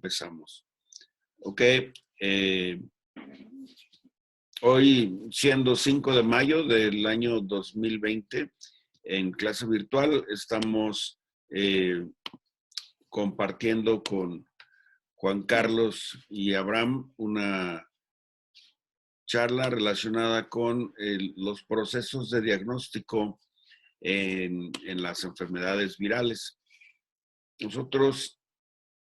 empezamos. Ok, hoy siendo 5 de mayo del año 2020, en clase virtual estamos compartiendo con Juan Carlos y Abraham una charla relacionada con los procesos de diagnóstico en las enfermedades virales. Nosotros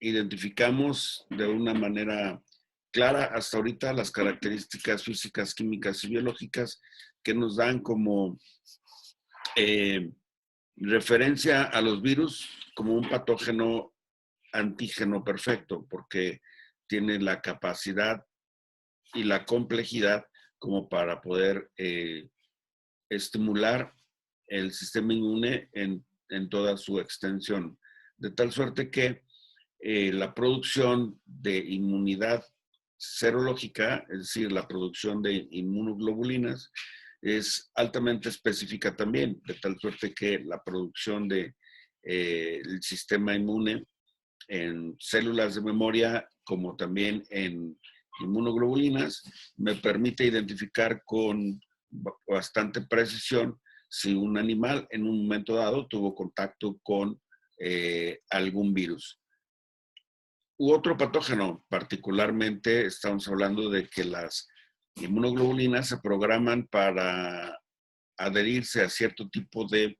identificamos de una manera clara hasta ahorita las características físicas, químicas y biológicas que nos dan como referencia a los virus como un patógeno antígeno perfecto, porque tiene la capacidad y la complejidad como para poder estimular el sistema inmune en toda su extensión, de tal suerte que la producción de inmunidad serológica, es decir, la producción de inmunoglobulinas, es altamente específica también, de tal suerte que la producción de el sistema inmune en células de memoria, como también en inmunoglobulinas, me permite identificar con bastante precisión si un animal en un momento dado tuvo contacto con algún virus. U otro patógeno, particularmente estamos hablando de que las inmunoglobulinas se programan para adherirse a cierto tipo de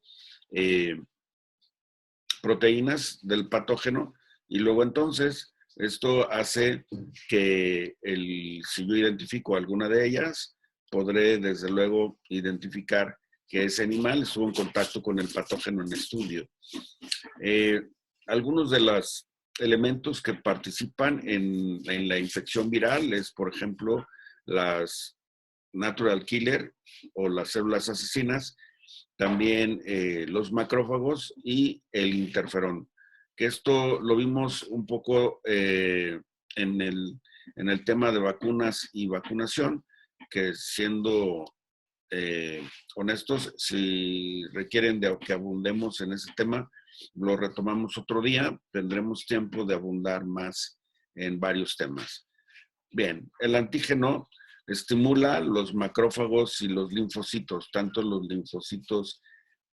proteínas del patógeno y luego entonces esto hace que si yo identifico alguna de ellas, podré desde luego identificar que ese animal estuvo en contacto con el patógeno en estudio. Algunos de los elementos que participan en la infección viral es, por ejemplo, las natural killer o las células asesinas, también los macrófagos y el interferón. Que esto lo vimos un poco en el tema de vacunas y vacunación, que siendo honestos, si requieren de que abundemos en ese tema, lo retomamos otro día, tendremos tiempo de abundar más en varios temas. Bien, el antígeno estimula los macrófagos y los linfocitos, tanto los linfocitos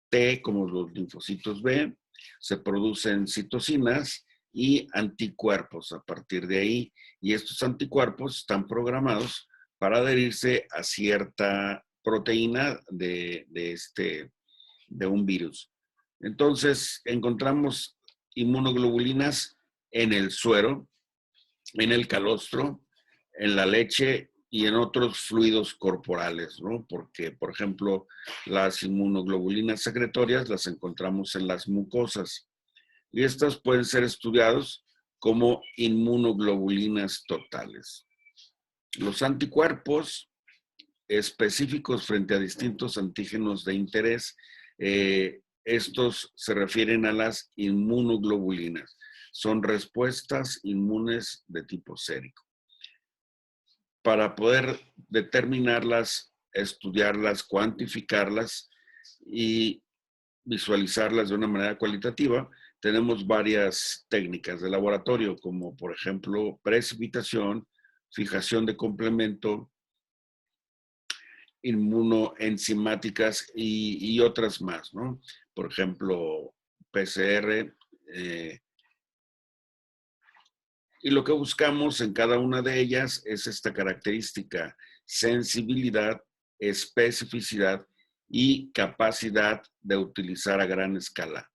T como los linfocitos B, se producen citocinas y anticuerpos a partir de ahí, y estos anticuerpos están programados para adherirse a cierta proteína de un virus. Entonces, encontramos inmunoglobulinas en el suero, en el calostro, en la leche y en otros fluidos corporales, ¿no? Porque, por ejemplo, las inmunoglobulinas secretorias las encontramos en las mucosas y estas pueden ser estudiados como inmunoglobulinas totales. Los anticuerpos específicos frente a distintos antígenos de interés, estos se refieren a las inmunoglobulinas. Son respuestas inmunes de tipo sérico. Para poder determinarlas, estudiarlas, cuantificarlas y visualizarlas de una manera cualitativa, tenemos varias técnicas de laboratorio, como por ejemplo precipitación, fijación de complemento, inmunoenzimáticas y otras más, ¿no? Por ejemplo, PCR. Y lo que buscamos en cada una de ellas es esta característica: sensibilidad, especificidad y capacidad de utilizar a gran escala.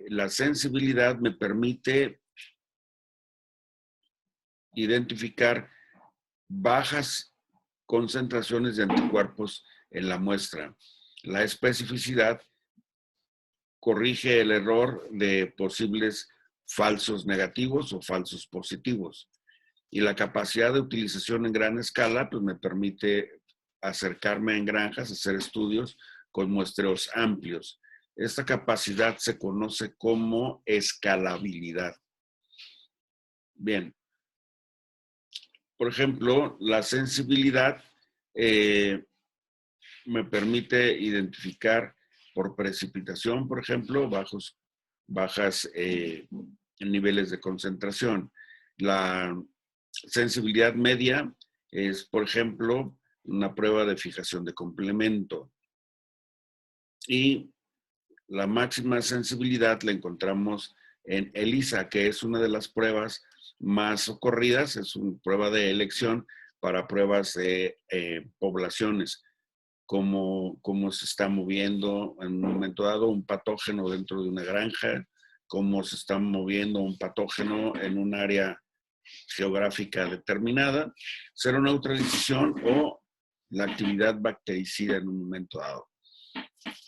La sensibilidad me permite identificar bajas concentraciones de anticuerpos en la muestra. La especificidad corrige el error de posibles falsos negativos o falsos positivos. Y la capacidad de utilización en gran escala pues me permite acercarme en granjas, hacer estudios con muestreos amplios. Esta capacidad se conoce como escalabilidad. Bien. Por ejemplo, la sensibilidad me permite identificar por precipitación, por ejemplo, bajas niveles de concentración. La sensibilidad media es, por ejemplo, una prueba de fijación de complemento. Y la máxima sensibilidad la encontramos en ELISA, que es una de las pruebas más socorridas, es una prueba de elección para pruebas de poblaciones, cómo se está moviendo en un momento dado un patógeno dentro de una granja, cómo se está moviendo un patógeno en un área geográfica determinada, seroneutralización o la actividad bactericida en un momento dado.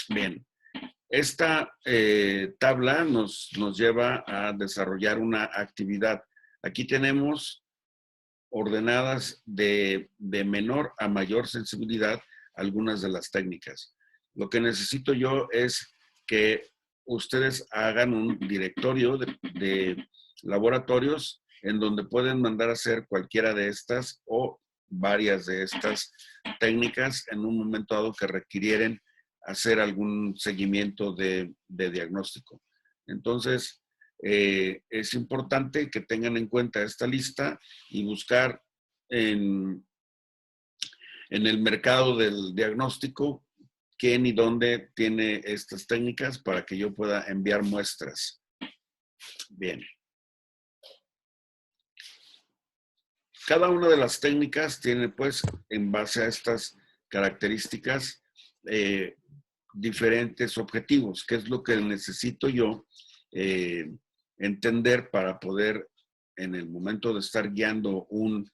Bien, esta tabla nos lleva a desarrollar una actividad. Aquí tenemos ordenadas de menor a mayor sensibilidad algunas de las técnicas. Lo que necesito yo es que ustedes hagan un directorio de laboratorios en donde pueden mandar a hacer cualquiera de estas o varias de estas técnicas en un momento dado que requirieren hacer algún seguimiento de diagnóstico. Entonces, es importante que tengan en cuenta esta lista y buscar en el mercado del diagnóstico quién y dónde tiene estas técnicas para que yo pueda enviar muestras. Bien. Cada una de las técnicas tiene, pues, en base a estas características, diferentes objetivos. ¿Qué es lo que necesito yo entender para poder, en el momento de estar guiando un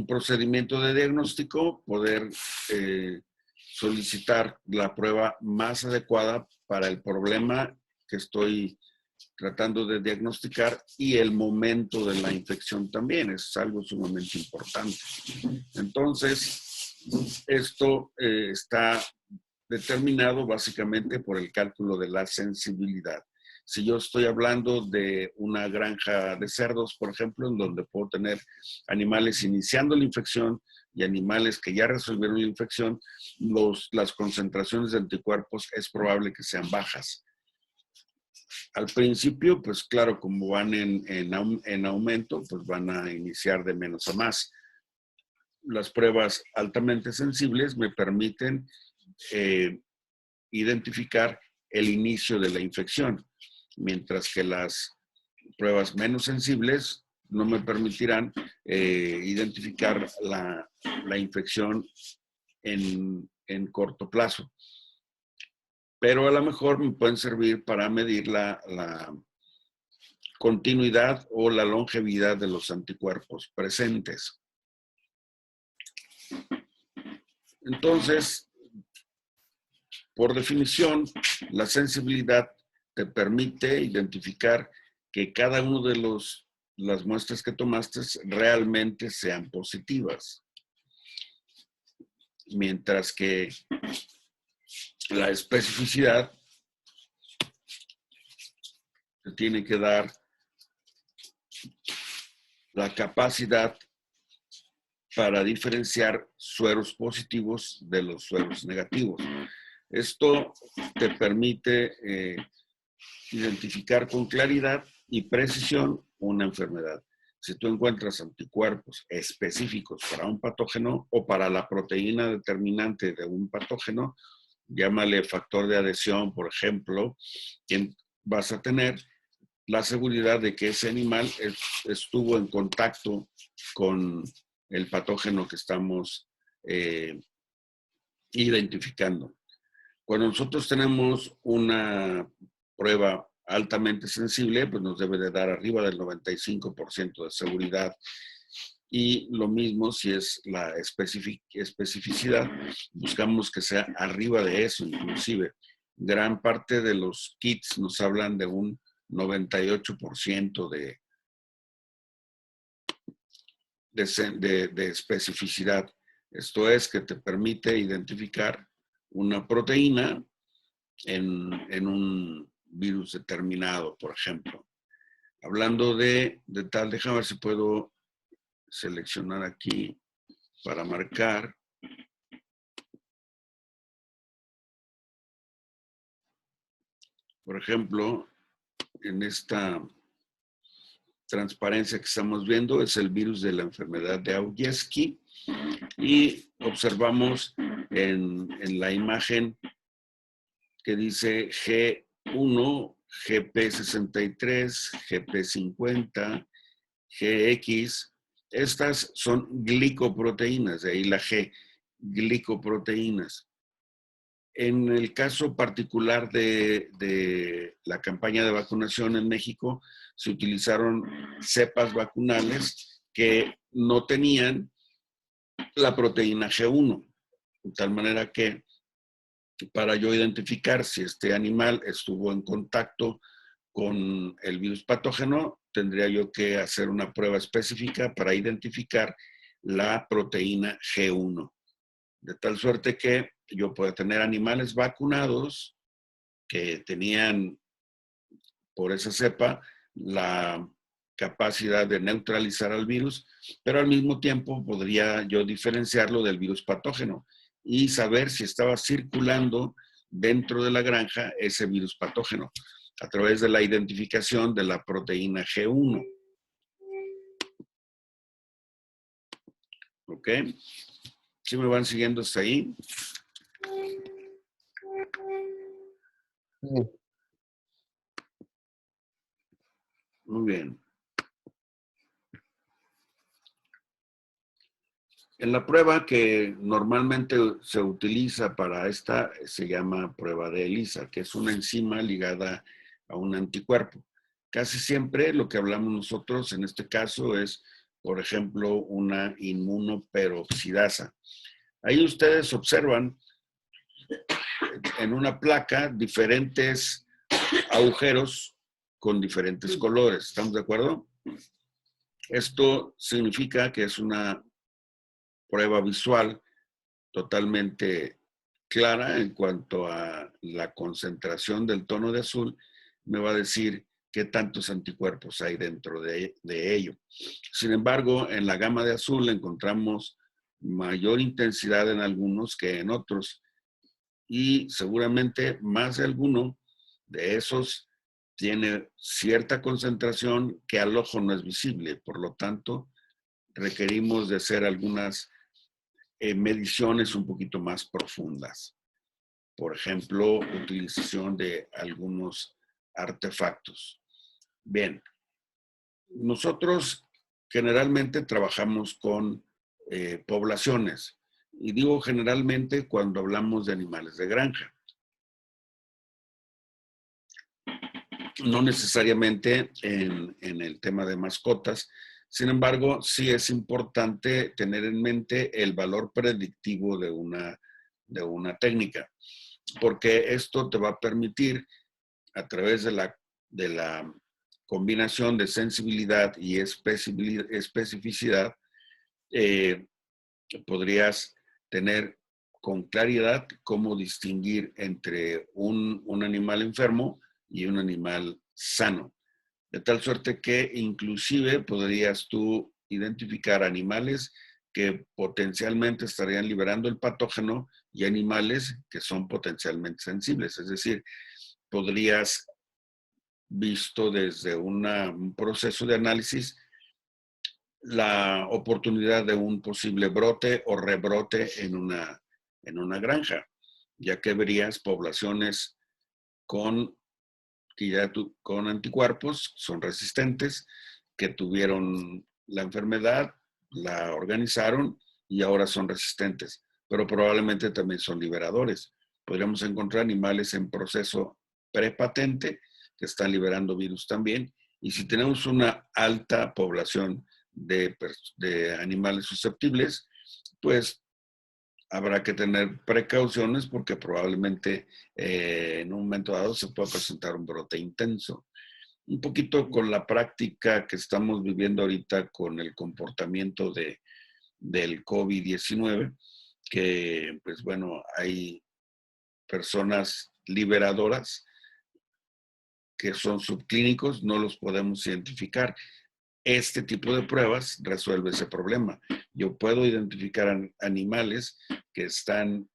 procedimiento de diagnóstico, poder solicitar la prueba más adecuada para el problema que estoy tratando de diagnosticar y el momento de la infección también? Es algo sumamente importante. Entonces, esto está determinado básicamente por el cálculo de la sensibilidad. Si yo estoy hablando de una granja de cerdos, por ejemplo, en donde puedo tener animales iniciando la infección y animales que ya resolvieron la infección, las concentraciones de anticuerpos es probable que sean bajas. Al principio, pues claro, como van en aumento, pues van a iniciar de menos a más. Las pruebas altamente sensibles me permiten identificar el inicio de la infección, mientras que las pruebas menos sensibles no me permitirán identificar la infección en corto plazo. Pero a lo mejor me pueden servir para medir la continuidad o la longevidad de los anticuerpos presentes. Entonces, por definición, la sensibilidad te permite identificar que cada uno de las muestras que tomaste realmente sean positivas. Mientras que la especificidad te tiene que dar la capacidad para diferenciar sueros positivos de los sueros negativos. Esto te permite identificar con claridad y precisión una enfermedad. Si tú encuentras anticuerpos específicos para un patógeno o para la proteína determinante de un patógeno, llámale factor de adhesión, por ejemplo, vas a tener la seguridad de que ese animal estuvo en contacto con el patógeno que estamos identificando. Cuando nosotros tenemos una prueba altamente sensible, pues nos debe de dar arriba del 95% de seguridad. Y lo mismo si es la especificidad, buscamos que sea arriba de eso, inclusive. Gran parte de los kits nos hablan de un 98% de especificidad. Esto es que te permite identificar una proteína en un virus determinado, por ejemplo. Hablando de tal, déjame ver si puedo seleccionar aquí para marcar. Por ejemplo, en esta transparencia que estamos viendo es el virus de la enfermedad de Augeski y observamos en la imagen que dice G1, GP63, GP50, GX. Estas son glicoproteínas, de ahí la G, glicoproteínas. En el caso particular de la campaña de vacunación en México, se utilizaron cepas vacunales que no tenían la proteína G1, de tal manera que para yo identificar si este animal estuvo en contacto con el virus patógeno, tendría yo que hacer una prueba específica para identificar la proteína G1. De tal suerte que yo puedo tener animales vacunados que tenían por esa cepa la capacidad de neutralizar al virus, pero al mismo tiempo podría yo diferenciarlo del virus patógeno y saber si estaba circulando dentro de la granja ese virus patógeno a través de la identificación de la proteína G1. ¿Ok? ¿Sí me van siguiendo hasta ahí? Sí. Muy bien. En la prueba que normalmente se utiliza para esta se llama prueba de ELISA, que es una enzima ligada a un anticuerpo. Casi siempre lo que hablamos nosotros en este caso es, por ejemplo, una inmunoperoxidasa. Ahí ustedes observan en una placa diferentes agujeros con diferentes colores. ¿Estamos de acuerdo? Esto significa que es una prueba visual totalmente clara en cuanto a la concentración del tono de azul, me va a decir qué tantos anticuerpos hay dentro de ello. Sin embargo, en la gama de azul encontramos mayor intensidad en algunos que en otros y seguramente más de alguno de esos tiene cierta concentración que al ojo no es visible. Por lo tanto, requerimos de hacer algunas mediciones un poquito más profundas. Por ejemplo, utilización de algunos artefactos. Bien, nosotros generalmente trabajamos con poblaciones. Y digo generalmente cuando hablamos de animales de granja. No necesariamente en el tema de mascotas. Sin embargo, sí es importante tener en mente el valor predictivo de una técnica, porque esto te va a permitir, a través de la combinación de sensibilidad y especificidad, podrías tener con claridad cómo distinguir entre un animal enfermo y un animal sano. De tal suerte que inclusive podrías tú identificar animales que potencialmente estarían liberando el patógeno y animales que son potencialmente sensibles. Es decir, podrías, visto desde un proceso de análisis, la oportunidad de un posible brote o rebrote en una granja, ya que verías poblaciones con con anticuerpos, son resistentes, que tuvieron la enfermedad, la organizaron y ahora son resistentes, pero probablemente también son liberadores. Podríamos encontrar animales en proceso prepatente que están liberando virus también. Y si tenemos una alta población de animales susceptibles, pues habrá que tener precauciones porque probablemente en un momento dado se pueda presentar un brote intenso. Un poquito con la práctica que estamos viviendo ahorita con el comportamiento del COVID-19, que pues bueno, hay personas liberadoras que son subclínicos, no los podemos identificar. Este tipo de pruebas resuelve ese problema. Yo puedo identificar animales que están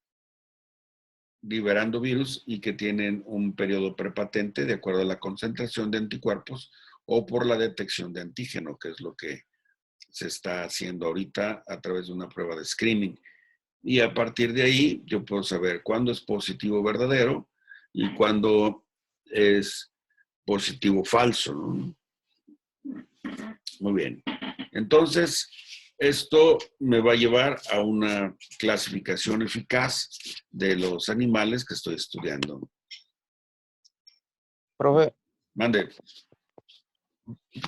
liberando virus y que tienen un periodo prepatente de acuerdo a la concentración de anticuerpos o por la detección de antígeno, que es lo que se está haciendo ahorita a través de una prueba de screening. Y a partir de ahí yo puedo saber cuándo es positivo verdadero y cuándo es positivo falso, ¿no? Muy bien. Entonces, esto me va a llevar a una clasificación eficaz de los animales que estoy estudiando. Profe, Mande.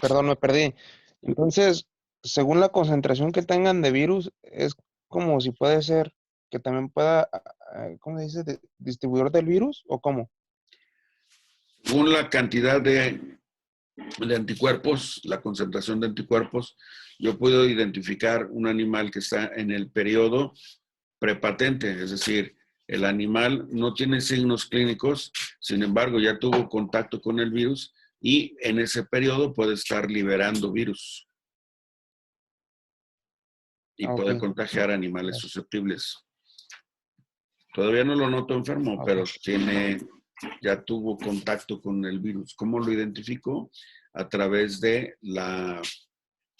perdón, me perdí. Entonces, según la concentración que tengan de virus, es como si puede ser que también pueda, ¿cómo se dice? ¿Distribuidor del virus o cómo? Según la cantidad de anticuerpos, la concentración de anticuerpos, yo puedo identificar un animal que está en el periodo prepatente, es decir, el animal no tiene signos clínicos, sin embargo ya tuvo contacto con el virus y en ese periodo puede estar liberando virus y Ah, puede ok. contagiar a animales susceptibles. Todavía no lo noto enfermo, Ok. pero ya tuvo contacto con el virus. ¿Cómo lo identifico? A través de la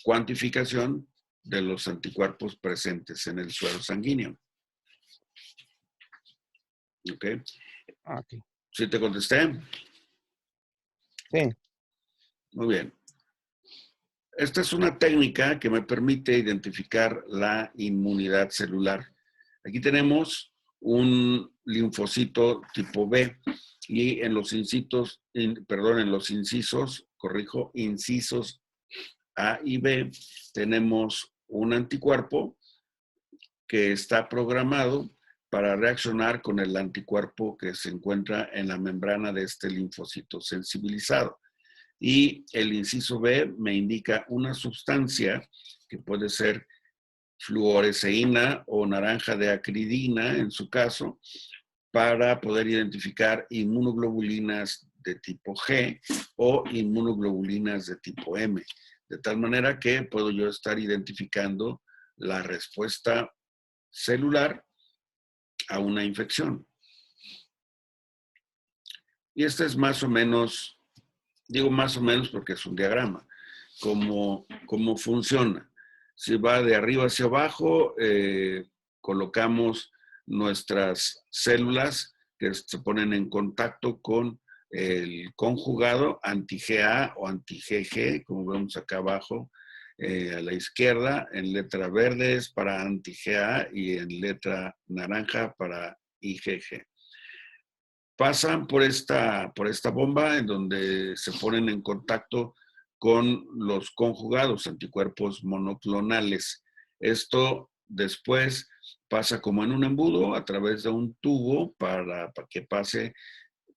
cuantificación de los anticuerpos presentes en el suero sanguíneo. ¿Ok? Ah, ok. ¿Sí te contesté? Sí. Muy bien. Esta es una técnica que me permite identificar la inmunidad celular. Aquí tenemos un linfocito tipo B y en los incisos, incisos A y B, tenemos un anticuerpo que está programado para reaccionar con el anticuerpo que se encuentra en la membrana de este linfocito sensibilizado. Y el inciso B me indica una sustancia que puede ser fluoresceína o naranja de acridina, en su caso, para poder identificar inmunoglobulinas de tipo G o inmunoglobulinas de tipo M. De tal manera que puedo yo estar identificando la respuesta celular a una infección. Y este es más o menos, digo más o menos porque es un diagrama, cómo funciona. Si va de arriba hacia abajo, colocamos nuestras células que se ponen en contacto con el conjugado anti-GA o anti-GG, como vemos acá abajo, a la izquierda, en letra verde es para anti-GA y en letra naranja para IgG. Pasan por esta bomba en donde se ponen en contacto con los conjugados anticuerpos monoclonales. Esto después pasa como en un embudo a través de un tubo para que pase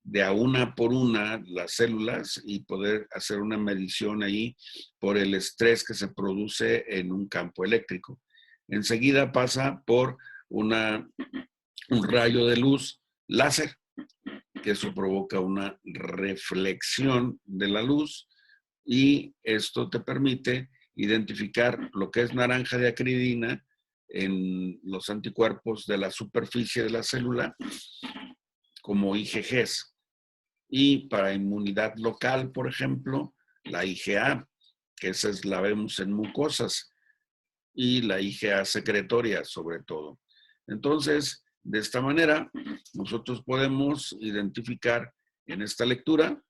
de a una por una las células y poder hacer una medición ahí por el estrés que se produce en un campo eléctrico. Enseguida pasa por un rayo de luz láser, que eso provoca una reflexión de la luz y esto te permite identificar lo que es naranja de acridina en los anticuerpos de la superficie de la célula como IgGs. Y para inmunidad local, por ejemplo, la IgA, que esa la vemos en mucosas, y la IgA secretoria sobre todo. Entonces, de esta manera, nosotros podemos identificar en esta lectura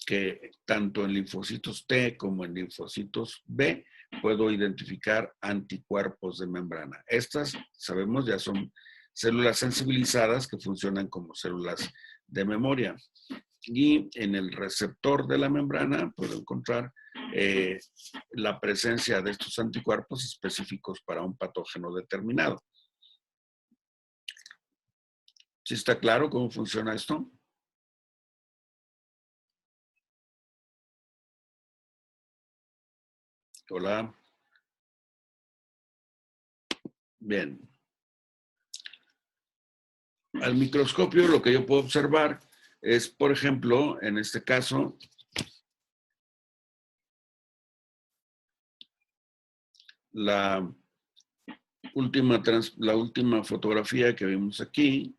que tanto en linfocitos T como en linfocitos B puedo identificar anticuerpos de membrana. Estas, sabemos, ya son células sensibilizadas que funcionan como células de memoria. Y en el receptor de la membrana puedo encontrar la presencia de estos anticuerpos específicos para un patógeno determinado. ¿Sí está claro cómo funciona esto? Hola. Bien. Al microscopio lo que yo puedo observar es, por ejemplo, en este caso, la última fotografía que vimos aquí,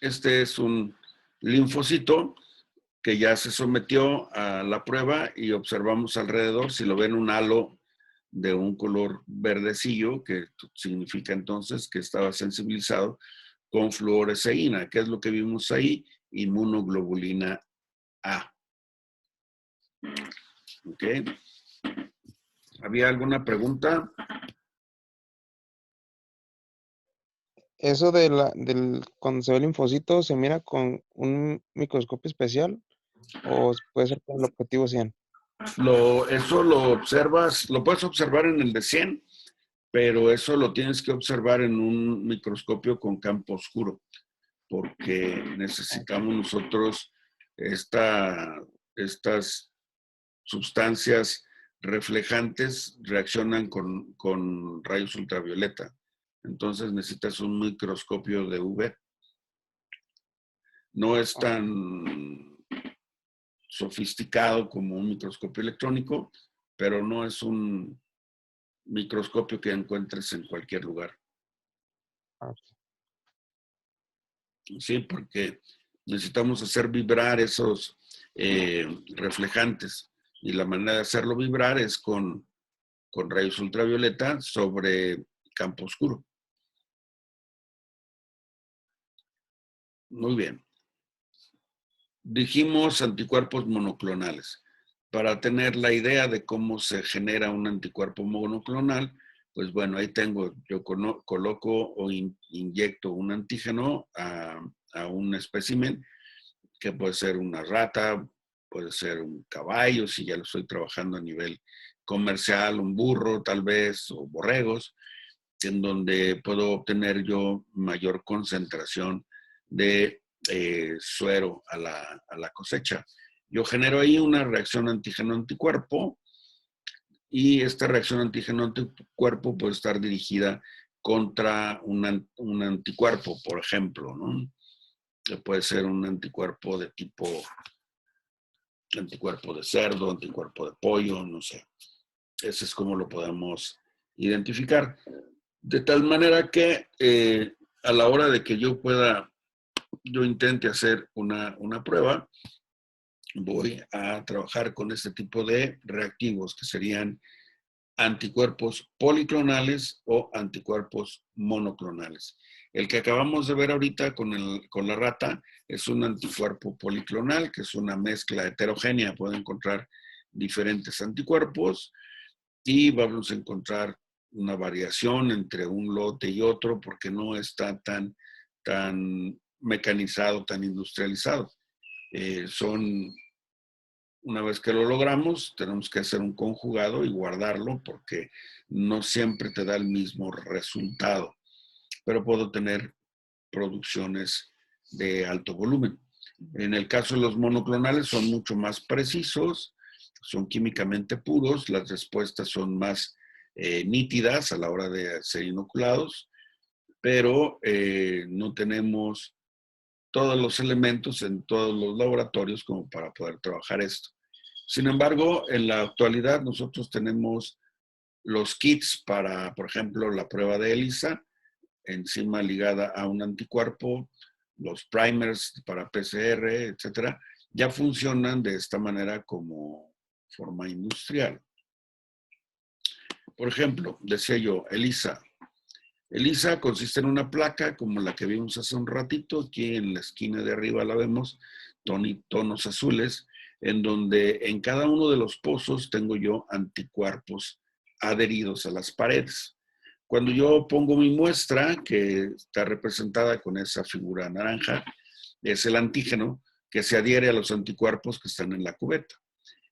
Este es un linfocito que ya se sometió a la prueba y observamos alrededor. Si lo ven, un halo de un color verdecillo, que significa entonces que estaba sensibilizado con fluoresceína. ¿Qué es lo que vimos ahí? Inmunoglobulina A. ¿Ok? ¿Había alguna pregunta? Eso cuando se ve el linfocito, ¿se mira con un microscopio especial o puede ser con el objetivo 100? Eso lo observas, lo puedes observar en el de 100, pero eso lo tienes que observar en un microscopio con campo oscuro, porque necesitamos nosotros estas sustancias reflejantes reaccionan con rayos ultravioleta. Entonces necesitas un microscopio de UV. No es tan sofisticado como un microscopio electrónico, pero no es un microscopio que encuentres en cualquier lugar. Sí, porque necesitamos hacer vibrar esos reflejantes y la manera de hacerlo vibrar es con rayos ultravioleta sobre campo oscuro. Muy bien. Dijimos anticuerpos monoclonales. Para tener la idea de cómo se genera un anticuerpo monoclonal, pues bueno, ahí tengo, yo coloco o inyecto un antígeno a un espécimen, que puede ser una rata, puede ser un caballo, si ya lo estoy trabajando a nivel comercial, un burro tal vez, o borregos, en donde puedo obtener yo mayor concentración de suero a la cosecha. Yo genero ahí una reacción antígeno-anticuerpo y esta reacción antígeno-anticuerpo puede estar dirigida contra un anticuerpo, por ejemplo, ¿no? Que puede ser un anticuerpo de tipo anticuerpo de cerdo, anticuerpo de pollo, no sé. Ese es como lo podemos identificar. De tal manera que a la hora de que yo intente hacer una prueba, voy a trabajar con este tipo de reactivos que serían anticuerpos policlonales o anticuerpos monoclonales. El que acabamos de ver ahorita con la rata es un anticuerpo policlonal, que es una mezcla heterogénea. Puede encontrar diferentes anticuerpos y vamos a encontrar una variación entre un lote y otro porque no está tan mecanizado, tan industrializado. Una vez que lo logramos, tenemos que hacer un conjugado y guardarlo porque no siempre te da el mismo resultado, pero puedo tener producciones de alto volumen. En el caso de los monoclonales son mucho más precisos, son químicamente puros, las respuestas son más nítidas a la hora de ser inoculados, pero no tenemos todos los elementos en todos los laboratorios como para poder trabajar esto. Sin embargo, en la actualidad nosotros tenemos los kits para, por ejemplo, la prueba de ELISA, enzima ligada a un anticuerpo, los primers para PCR, etcétera, ya funcionan de esta manera como forma industrial. Por ejemplo, decía yo, ELISA. ELISA consiste en una placa como la que vimos hace un ratito, aquí en la esquina de arriba la vemos, tonos azules, en donde en cada uno de los pozos tengo yo anticuerpos adheridos a las paredes. Cuando yo pongo mi muestra, que está representada con esa figura naranja, es el antígeno que se adhiere a los anticuerpos que están en la cubeta.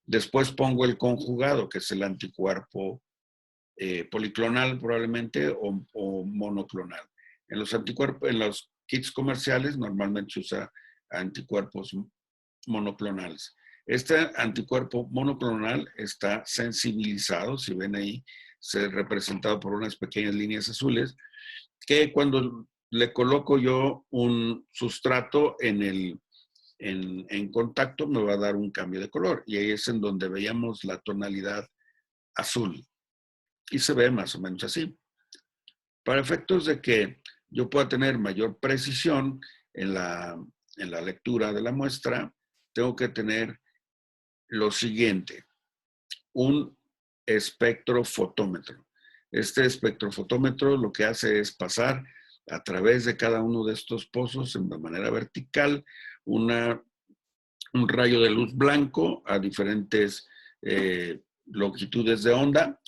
Después pongo el conjugado, que es el anticuerpo policlonal probablemente o monoclonal. En los kits comerciales normalmente se usa anticuerpos monoclonales. Este anticuerpo monoclonal está sensibilizado, si ven ahí, se representado por unas pequeñas líneas azules, que cuando le coloco yo un sustrato en contacto me va a dar un cambio de color. Y ahí es en donde veíamos la tonalidad azul. Y se ve más o menos así. Para efectos de que yo pueda tener mayor precisión, en la lectura de la muestra, tengo que tener lo siguiente: un espectrofotómetro. Este espectrofotómetro lo que hace es pasar a través de cada uno de estos pozos de manera vertical un rayo de luz blanco a diferentes longitudes de onda.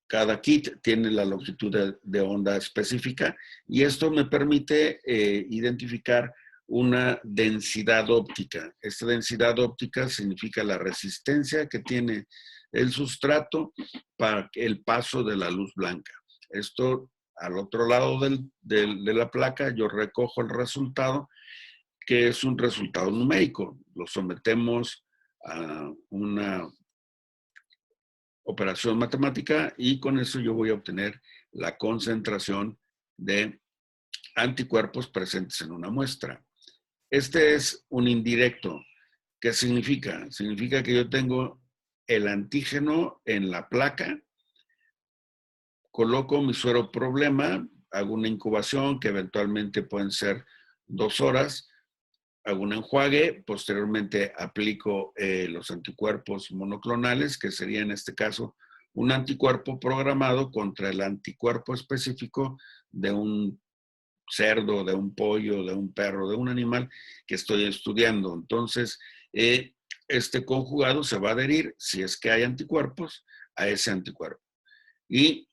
Cada kit tiene la longitud de onda específica y esto me permite identificar una densidad óptica. Esta densidad óptica significa la resistencia que tiene el sustrato para el paso de la luz blanca. Esto, al otro lado de la placa, yo recojo el resultado, que es un resultado numérico. Lo sometemos a una operación matemática y con eso yo voy a obtener la concentración de anticuerpos presentes en una muestra. Este es un indirecto. ¿Qué significa? Significa que yo tengo el antígeno en la placa, coloco mi suero problema, hago una incubación que eventualmente pueden ser 2 horas, hago un enjuague, posteriormente aplico los anticuerpos monoclonales, que sería en este caso un anticuerpo programado contra el anticuerpo específico de un cerdo, de un pollo, de un perro, de un animal que estoy estudiando. Entonces, este conjugado se va a adherir, si es que hay anticuerpos, a ese anticuerpo. Y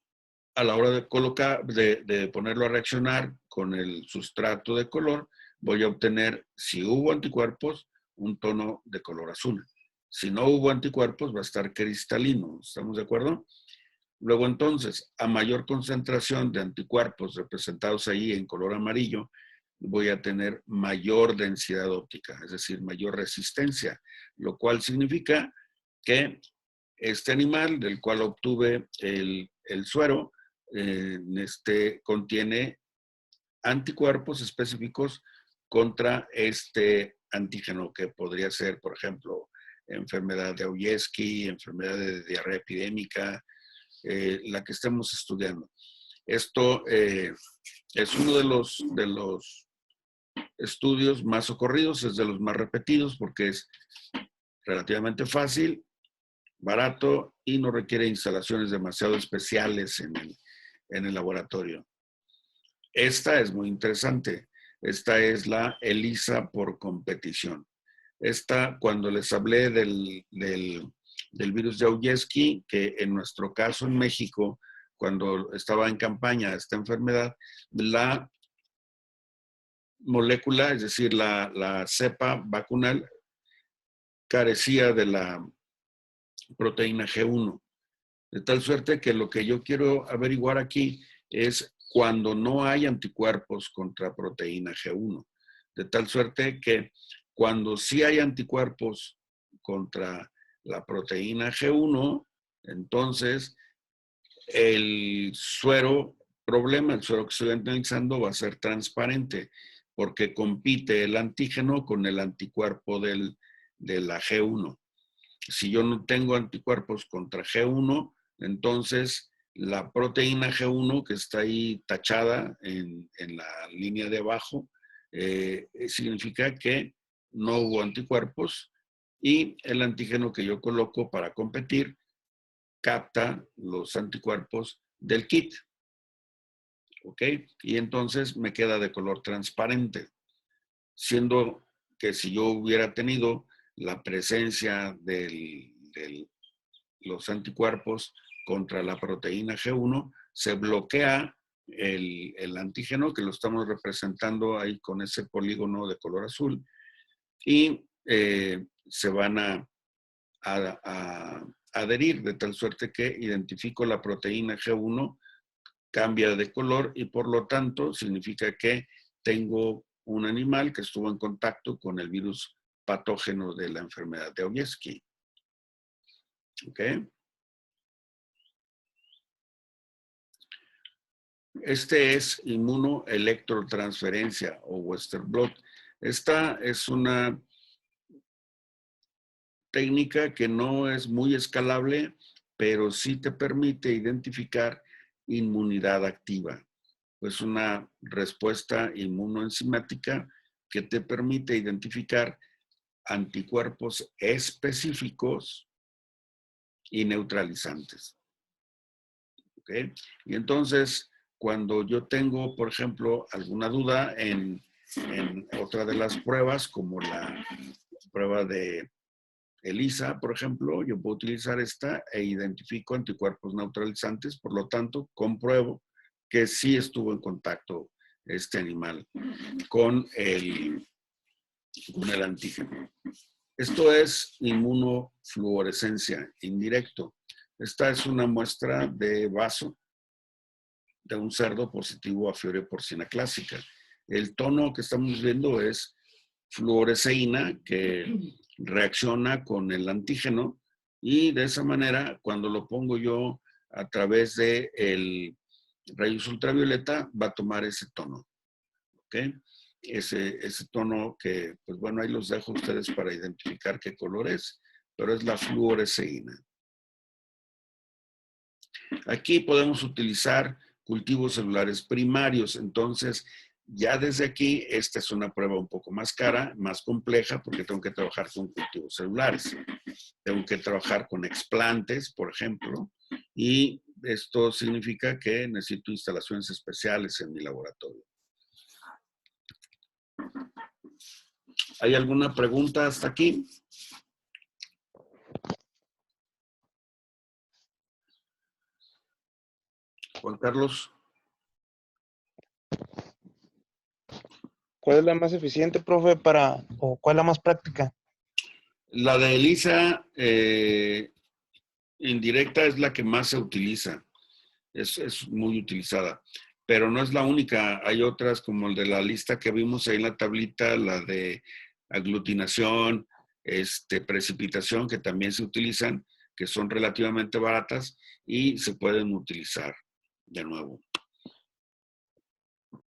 a la hora de colocar, de ponerlo a reaccionar con el sustrato de color, voy a obtener, si hubo anticuerpos, un tono de color azul. Si no hubo anticuerpos, va a estar cristalino. ¿Estamos de acuerdo? Luego entonces, a mayor concentración de anticuerpos representados ahí en color amarillo, voy a tener mayor densidad óptica, es decir, mayor resistencia, lo cual significa que este animal del cual obtuve el suero contiene anticuerpos específicos contra este antígeno, que podría ser, por ejemplo, enfermedad de Auyeski, enfermedad de diarrea epidémica, la que estemos estudiando. Esto es uno de los estudios más ocurridos, es de los más repetidos porque es relativamente fácil, barato y no requiere instalaciones demasiado especiales en el laboratorio. Esta es muy interesante. Esta es la ELISA por competición. Esta, cuando les hablé del virus de Auyeski, que en nuestro caso en México, cuando estaba en campaña esta enfermedad, la molécula, es decir, la cepa vacunal, carecía de la proteína G1. De tal suerte que lo que yo quiero averiguar aquí es cuando no hay anticuerpos contra proteína G1. De tal suerte que cuando sí hay anticuerpos contra la proteína G1, entonces el suero problema, el suero que estoy analizando va a ser transparente porque compite el antígeno con el anticuerpo de la G1. Si yo no tengo anticuerpos contra G1, entonces la proteína G1 que está ahí tachada en la línea de abajo, significa que no hubo anticuerpos y el antígeno que yo coloco para competir capta los anticuerpos del kit. ¿Ok? Y entonces me queda de color transparente, siendo que si yo hubiera tenido la presencia de los anticuerpos contra la proteína G1, se bloquea el antígeno, que lo estamos representando ahí con ese polígono de color azul, y se van a adherir de tal suerte que identifico la proteína G1, cambia de color y por lo tanto significa que tengo un animal que estuvo en contacto con el virus patógeno de la enfermedad de Auyeski. ¿Ok? Este es inmunoelectrotransferencia o Western blot. Esta es una técnica que no es muy escalable, pero sí te permite identificar inmunidad activa. Pues una respuesta inmunoenzimática que te permite identificar anticuerpos específicos y neutralizantes. ¿Ok? Y entonces, cuando yo tengo, por ejemplo, alguna duda en otra de las pruebas, como la prueba de ELISA, por ejemplo, yo puedo utilizar esta e identifico anticuerpos neutralizantes, por lo tanto, compruebo que sí estuvo en contacto este animal con el antígeno. Esto es inmunofluorescencia indirecto. Esta es una muestra de vaso de un cerdo positivo a fiebre porcina clásica. El tono que estamos viendo es fluoresceína, que reacciona con el antígeno, y de esa manera, cuando lo pongo yo a través de el rayos ultravioleta, va a tomar ese tono. ¿Ok? Ese tono que, pues bueno, ahí los dejo a ustedes para identificar qué color es, pero es la fluoresceína. Aquí podemos utilizar cultivos celulares primarios. Entonces, ya desde aquí, esta es una prueba un poco más cara, más compleja, porque tengo que trabajar con cultivos celulares. Tengo que trabajar con explantes, por ejemplo, y esto significa que necesito instalaciones especiales en mi laboratorio. ¿Hay alguna pregunta hasta aquí? Juan Carlos. ¿Cuál es la más eficiente, profe, o cuál es la más práctica? La de ELISA indirecta es la que más se utiliza. Es muy utilizada, pero no es la única. Hay otras como el de la lista que vimos ahí en la tablita, la de aglutinación, precipitación, que también se utilizan, que son relativamente baratas y se pueden utilizar de nuevo.